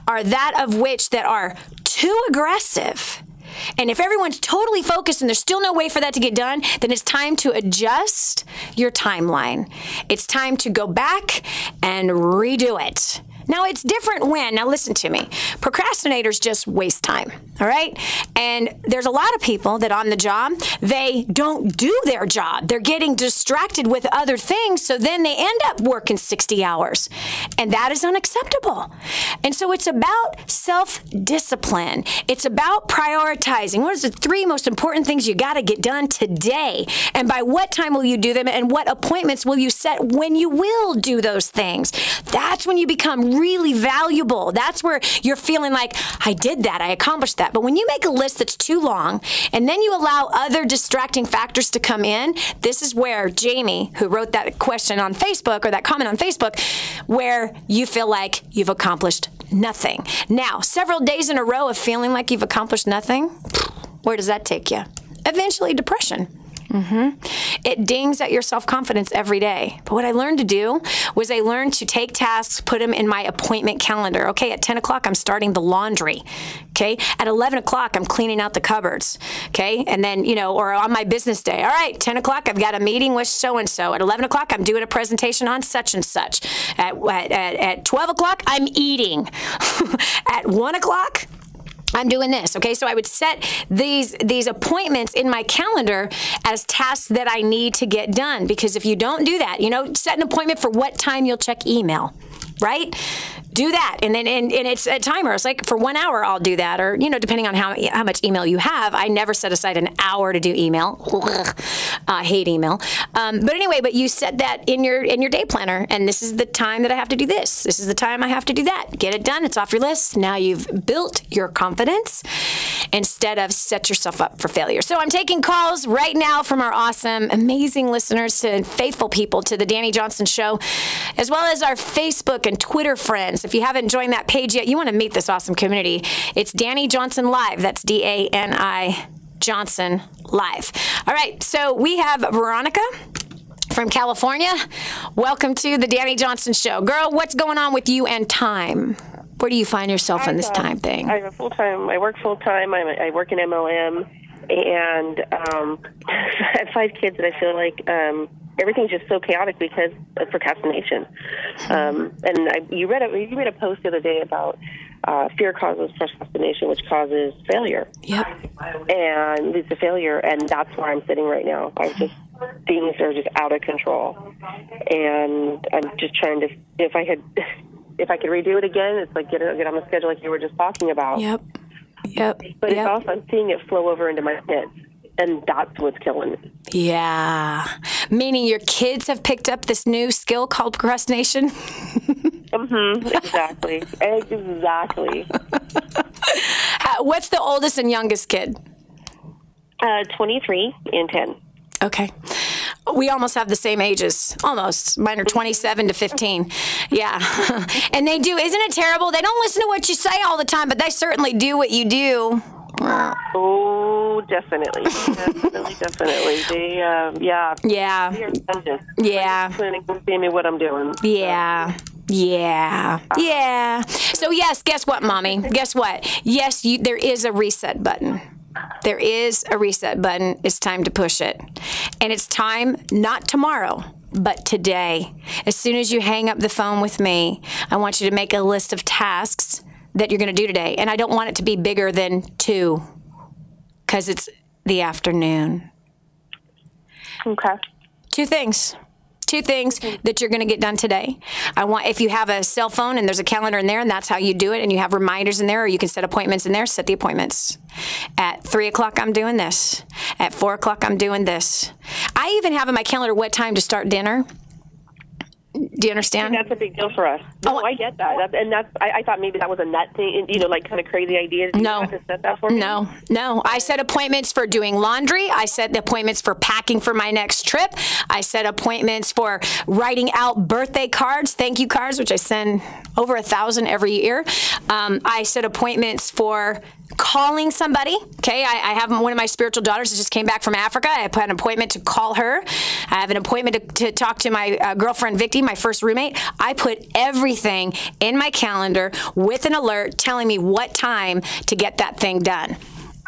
B: are that of which that are too aggressive, and if everyone's totally focused and there's still no way for that to get done, then it's time to adjust your timeline. It's time to go back and redo it. Now, it's different when, now listen to me, procrastinators just waste time, all right? And there's a lot of people that on the job, they don't do their job. They're getting distracted with other things, so then they end up working 60 hours. And that is unacceptable. And so it's about self-discipline. It's about prioritizing. What is the 3 most important things you got to get done today? And by what time will you do them? And what appointments will you set when you will do those things? That's when you become really valuable. That's where you're feeling like, I did that, I accomplished that. But when you make a list that's too long and then you allow other distracting factors to come in, this is where Jamie, who wrote that question on Facebook, or that comment on Facebook, where you feel like you've accomplished nothing. Now, several days in a row of feeling like you've accomplished nothing, where does that take you? Eventually, depression. It dings at your self-confidence every day. But what I learned to do was I learned to take tasks, put them in my appointment calendar. Okay, at 10 o'clock, I'm starting the laundry. Okay, at 11 o'clock, I'm cleaning out the cupboards. Okay, and then, or on my business day, all right, 10 o'clock, I've got a meeting with so-and-so. At 11 o'clock, I'm doing a presentation on such and such. At 12 o'clock, I'm eating. At 1 o'clock, I'm doing this, okay? So I would set these appointments in my calendar as tasks that I need to get done, because if you don't do that, set an appointment for what time you'll check email, right? Do that, and then and it's a timer. It's like for 1 hour I'll do that, or depending on how much email you have. I never set aside an hour to do email. I hate email. But you set that in your day planner, and this is the time that I have to do this. This is the time I have to do that. Get it done. It's off your list. Now you've built your confidence instead of set yourself up for failure. So I'm taking calls right now from our awesome, amazing listeners and faithful people to the Dani Johnson Show, as well as our Facebook and Twitter friends. If you haven't joined that page yet, you want to meet this awesome community. It's Dani Johnson Live. That's DANI Johnson Live. All right, so we have Veronica from California. Welcome to the Dani Johnson Show. Girl, what's going on with you and time? Where do you find yourself in this time thing?
H: I work full-time. I work in MLM, and I have 5 kids, and I feel like everything's just so chaotic because of procrastination. You read a post the other day about fear causes procrastination, which causes failure.
B: Yep.
H: And it's a failure, and that's where I'm sitting right now. Things are just out of control, and I'm just trying to. If I could redo it again, it's like get on the schedule like you were just talking about.
B: Yep.
H: But it's also I'm seeing it flow over into my kids. And that's what's killing me.
B: Yeah. Meaning your kids have picked up this new skill called procrastination?
H: Exactly. Exactly.
B: What's the oldest and youngest kid?
H: 23 and 10.
B: Okay. We almost have the same ages. Almost. Mine are 27 to 15. Yeah. And they do. Isn't it terrible? They don't listen to what you say all the time, but they certainly do what you do.
H: Oh, definitely. Definitely. They, yeah.
B: Yeah.
H: Planning to see me what I'm doing.
B: Yeah. So yes, guess what, Mommy? Guess what? Yes, there is a reset button. There is a reset button. It's time to push it. And it's time, not tomorrow, but today. As soon as you hang up the phone with me, I want you to make a list of tasks that you're going to do today. And I don't want it to be bigger than 2 because it's the afternoon.
H: Okay.
B: 2 things that you're going to get done today. If you have a cell phone and there's a calendar in there and that's how you do it, and you have reminders in there, or you can set appointments in there, set the appointments. At 3 o'clock, I'm doing this. At 4 o'clock, I'm doing this. I even have in my calendar what time to start dinner. Do you understand?
H: That's a big deal for us. No, I get that. I thought maybe that was a nut thing, like kind of crazy idea. Did you have to set that for me?
B: No. I set appointments for doing laundry. I set the appointments for packing for my next trip. I set appointments for writing out birthday cards, thank you cards, which I send over 1,000 every year. I set appointments for calling somebody. Okay, I have one of my spiritual daughters that just came back from Africa. I put an appointment to call her. I have an appointment to talk to my girlfriend Vicky, my first roommate. I put everything in my calendar with an alert telling me what time to get that thing done.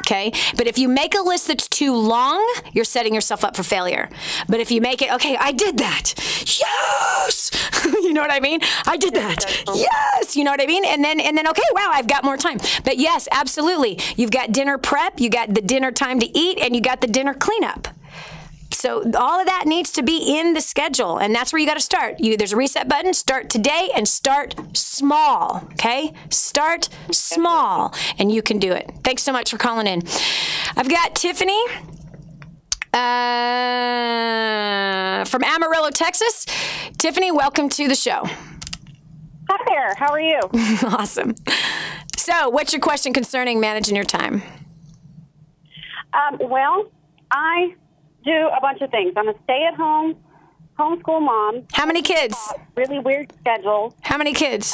B: Okay, but if you make a list that's too long, you're setting yourself up for failure. But if you make it, okay, I did that. Yes! You know what I mean? I did that. Yes! You know what I mean? And then, okay, wow, I've got more time. But yes, absolutely. You've got dinner prep, you got the dinner time to eat, and you got the dinner cleanup. So all of that needs to be in the schedule, and that's where you got to start. There's a reset button. Start today and start small, okay? Start small, and you can do it. Thanks so much for calling in. I've got Tiffany from Amarillo, Texas. Tiffany, welcome to the show.
I: Hi there. How are you?
B: Awesome. So what's your question concerning managing your time?
I: Well, I do a bunch of things. I'm a stay-at-home homeschool mom.
B: How many kids?
I: Really weird schedule.
B: How many kids?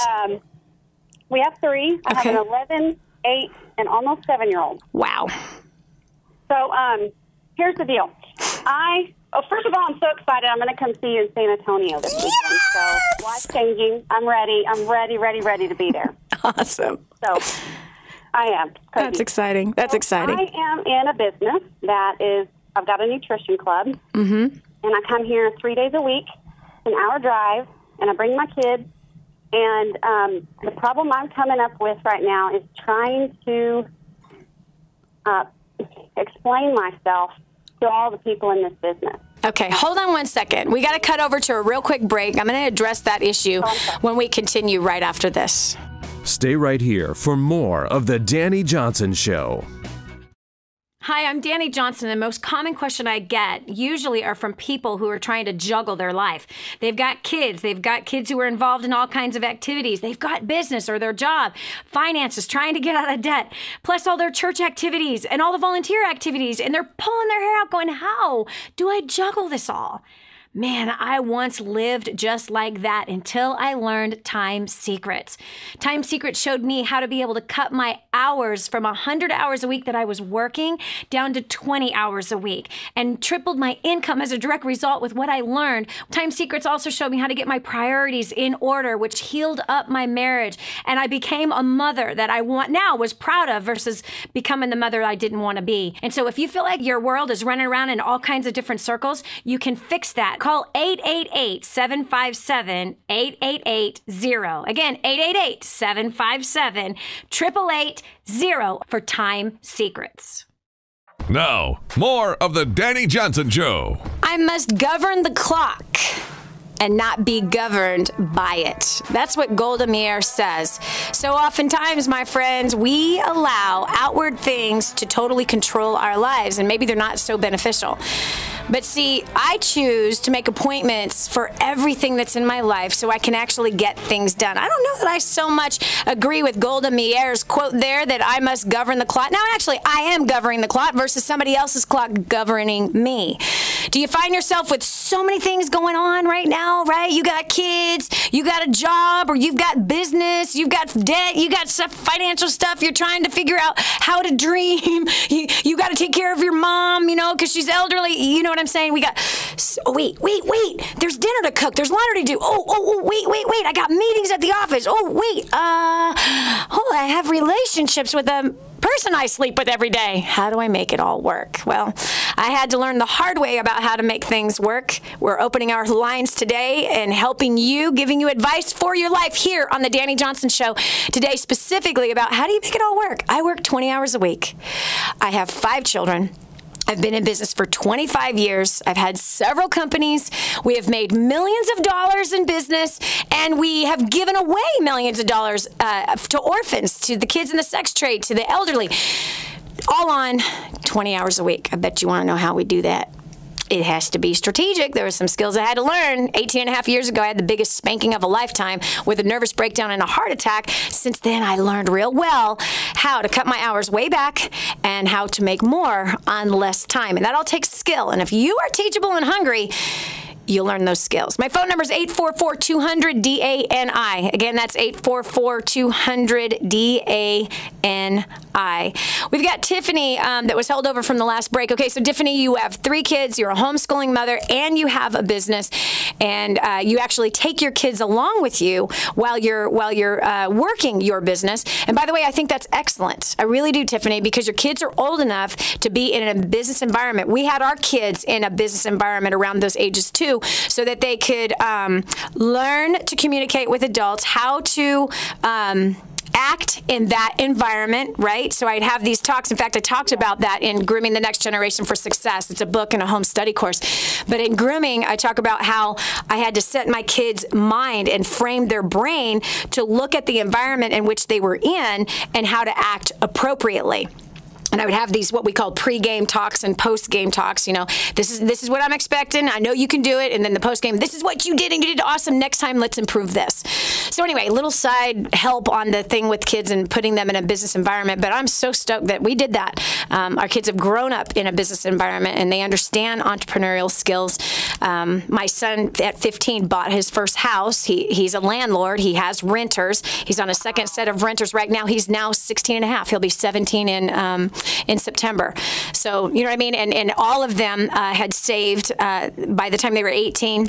I: We have 3. I have an 11, 8, and almost 7-year-old.
B: Wow.
I: So here's the deal. First of all, I'm so excited. I'm going to come see you in San Antonio this weekend. So, life-changing. I'm ready. I'm ready to be there.
B: Awesome.
I: So, I am. Crazy.
B: That's exciting. That's exciting.
I: I am in a business I've got a nutrition club. Mm-hmm. And I come here 3 days a week, an hour drive, and I bring my kids. And the problem I'm coming up with right now is trying to explain myself to all the people in this business.
B: Okay, hold on one second. We got to cut over to a real quick break. I'm going to address that issue when we continue right after this.
A: Stay right here for more of The Dani Johnson Show.
E: Hi, I'm Dani Johnson. The most common question I get usually are from people who are trying to juggle their life. They've got kids who are involved in all kinds of activities. They've got business or their job, finances, trying to get out of debt, plus all their church activities and all the volunteer activities. And they're pulling their hair out going, how do I juggle this all? Man, I once lived just like that until I learned Time Secrets. Time Secrets showed me how to be able to cut my hours from 100 hours a week that I was working down to 20 hours a week and tripled my income as a direct result with what I learned. Time Secrets also showed me how to get my priorities in order, which healed up my marriage. And I became a mother that I was proud of versus becoming the mother I didn't want to be. And so if you feel like your world is running around in all kinds of different circles, you can fix that. Call 888-757-8880. Again, 888-757-8880 for Time Secrets.
J: Now, more of the Dani Johnson Show.
B: I must govern the clock and not be governed by it. That's what Golda Meir says. So oftentimes, my friends, we allow outward things to totally control our lives, and maybe they're not so beneficial. But see, I choose to make appointments for everything that's in my life so I can actually get things done. I don't know that I so much agree with Golda Meir's quote there that I must govern the clock. Now, actually, I am governing the clock versus somebody else's clock governing me. Do you find yourself with so many things going on right now, right? You got kids, you got a job, or you've got business, you've got debt, you got some financial stuff. You're trying to figure out how to dream. You got to take care of your mom, because she's elderly. You know what I'm saying? We got, wait. There's dinner to cook. There's laundry to do. Wait. I got meetings at the office. I have relationships with a person I sleep with every day. How do I make it all work? Well, I had to learn the hard way about how to make things work. We're opening our lines today and helping you, giving you advice for your life here on the Dani Johnson Show today, specifically about how do you make it all work. I work 20 hours a week. I have 5 children. I've been in business for 25 years. I've had several companies. We have made millions of dollars in business, and we have given away millions of dollars to orphans, to the kids in the sex trade, to the elderly, all on 20 hours a week. I bet you want to know how we do that. It has to be strategic. There were some skills I had to learn. 18 and a half years ago, I had the biggest spanking of a lifetime with a nervous breakdown and a heart attack. Since then, I learned real well how to cut my hours way back and how to make more on less time. And that all takes skill. And if you are teachable and hungry, you'll learn those skills. My phone number is 844-200-DANI. Again, that's 844-200-DANI. We've got Tiffany that was held over from the last break. Okay, so Tiffany, you have 3 kids, you're a homeschooling mother, and you have a business, and you actually take your kids along with you while you're working your business. And by the way, I think that's excellent. I really do, Tiffany, because your kids are old enough to be in a business environment. We had our kids in a business environment around those ages too, so that they could learn to communicate with adults, how to act in that environment, right? So I'd have these talks. In fact, I talked about that in Grooming the Next Generation for Success. It's a book and a home study course. But in grooming, I talk about how I had to set my kids' mind and frame their brain to look at the environment in which they were in and how to act appropriately. And I would have these what we call pre-game talks and post-game talks. This is what I'm expecting. I know you can do it. And then the post-game, this is what you did, and you did awesome. Next time, let's improve this. So anyway, little side help on the thing with kids and putting them in a business environment. But I'm so stoked that we did that. Our kids have grown up in a business environment and they understand entrepreneurial skills. My son at 15 bought his first house. He's a landlord. He has renters. He's on a second set of renters right now. He's now 16 and a half. He'll be 17 in September. So, you know what I mean? And all of them had saved, by the time they were 18,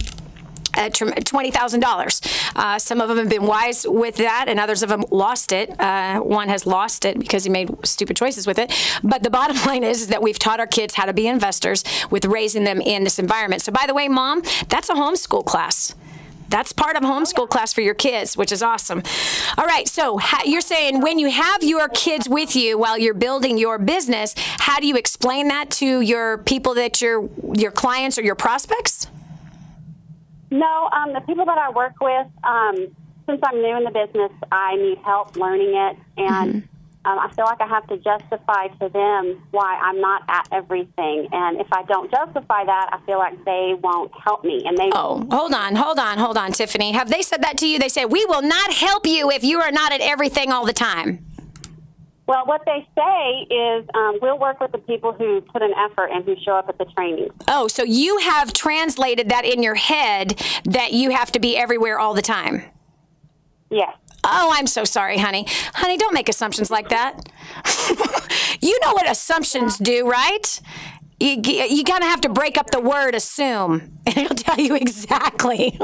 B: $20,000. Some of them have been wise with that, and others of them lost it. One has lost it because he made stupid choices with it. But the bottom line is that we've taught our kids how to be investors with raising them in this environment. So by the way, Mom, that's a homeschool class. That's part of homeschool class for your kids, which is awesome. All right, so you're saying when you have your kids with you while you're building your business, how do you explain that to your people that your clients or your prospects?
I: No, the people that I work with, since I'm new in the business, I need help learning it, and I feel like I have to justify to them why I'm not at everything. And if I don't justify that, I feel like they won't help me. And they
B: hold on, Tiffany. Have they said that to you? They say, we will not help you if you are not at everything all the time.
I: Well, what they say is we'll work with the people who put an effort and who show up at the training.
B: Oh, so you have translated that in your head that you have to be everywhere all the time.
I: Yes.
B: Oh, I'm so sorry, honey. Honey, don't make assumptions like that. You know what assumptions do, right? You kind of have to break up the word assume, and it'll tell you exactly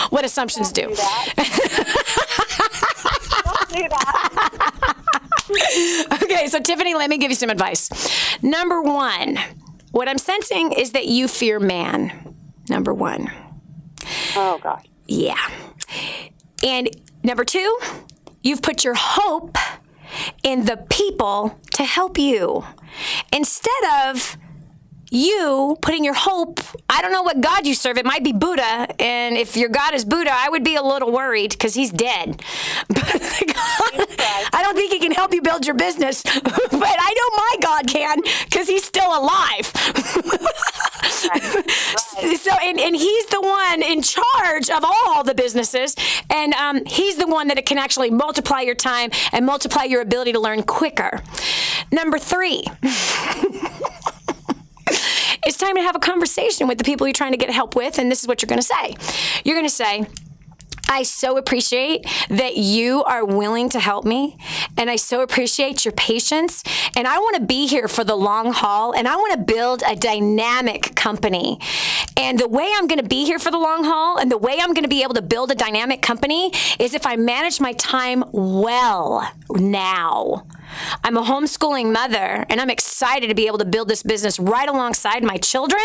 B: what assumptions do.
I: Don't do that.
B: Okay, so Tiffany, let me give you some advice. Number one, what I'm sensing is that you fear man. Number one.
I: Oh, gosh.
B: Yeah. And number two, you've put your hope in the people to help you instead of you putting your hope. I don't know what God you serve. It might be Buddha. And if your God is Buddha, I would be a little worried because he's dead. But I don't think he can help you build your business. But I know my God can because he's still alive. Right. So, and he's the one in charge of all the businesses. And he's the one that can actually multiply your time and multiply your ability to learn quicker. Number three. It's time to have a conversation with the people you're trying to get help with, and this is what you're going to say. You're going to say, I so appreciate that you are willing to help me, and I so appreciate your patience, and I want to be here for the long haul, and I want to build a dynamic company. And the way I'm going to be here for the long haul and the way I'm going to be able to build a dynamic company is if I manage my time well now. I'm a homeschooling mother, and I'm excited to be able to build this business right alongside my children.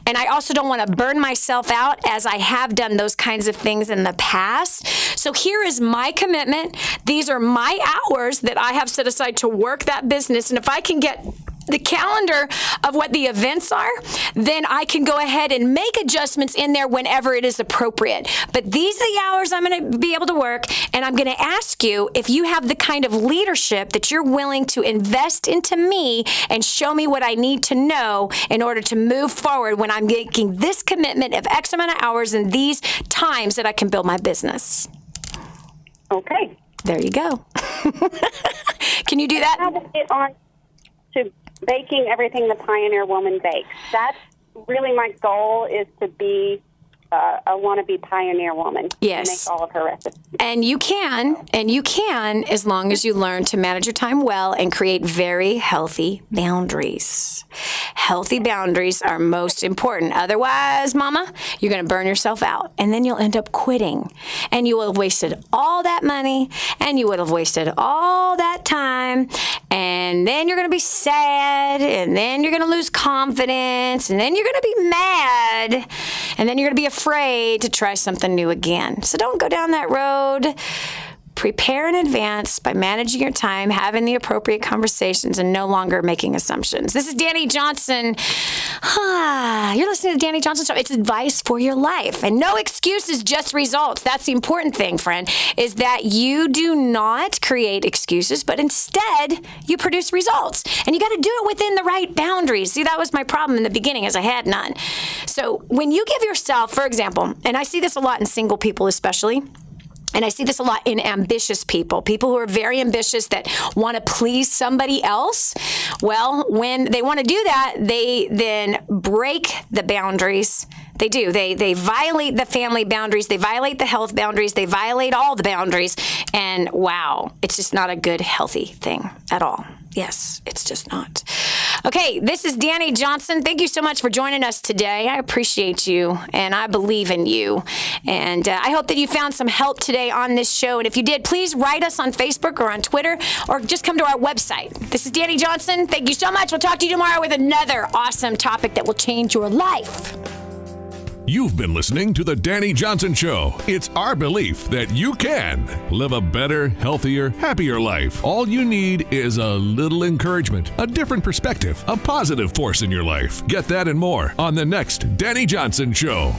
B: And I also don't want to burn myself out as I have done those kinds of things in the past. So here is my commitment. These are my hours that I have set aside to work that business. And if I can get the calendar of what the events are, then I can go ahead and make adjustments in there whenever it is appropriate. But these are the hours I'm going to be able to work, and I'm going to ask you if you have the kind of leadership that you're willing to invest into me and show me what I need to know in order to move forward when I'm making this commitment of X amount of hours and these times that I can build my business.
I: Okay.
B: There you go. Can you do that?
I: How to get on to baking everything the Pioneer Woman bakes. That's really my goal, is to be a wannabe Pioneer Woman.
B: Yes.
I: To make all of her recipes.
B: And you can as long as you learn to manage your time well and create very healthy boundaries. Healthy boundaries are most important. Otherwise, Mama, you're going to burn yourself out, and then you'll end up quitting. And you will have wasted all that money, and you would have wasted all that time, and then you're going to be sad, and then you're going to lose confidence, and then you're going to be mad, and then you're going to be afraid to try something new again. So don't go down that road. Prepare in advance by managing your time, having the appropriate conversations, and no longer making assumptions. This is Dani Johnson. You're listening to the Dani Johnson Show. It's advice for your life. And no excuses, just results. That's the important thing, friend, is that you do not create excuses, but instead you produce results. And you got to do it within the right boundaries. See, that was my problem in the beginning, is I had none. So when you give yourself, for example, and I see this a lot in single people especially, And I see this a lot in ambitious people who are very ambitious that want to please somebody else. Well, when they want to do that, they then break the boundaries. They do. They violate the family boundaries. They violate the health boundaries. They violate all the boundaries. And wow, it's just not a good, healthy thing at all. Yes, it's just not. Okay, this is Dani Johnson. Thank you so much for joining us today. I appreciate you, and I believe in you. And I hope that you found some help today on this show. And if you did, please write us on Facebook or on Twitter, or just come to our website. This is Dani Johnson. Thank you so much. We'll talk to you tomorrow with another awesome topic that will change your life.
J: You've been listening to The Dani Johnson Show. It's our belief that you can live a better, healthier, happier life. All you need is a little encouragement, a different perspective, a positive force in your life. Get that and more on the next Dani Johnson Show.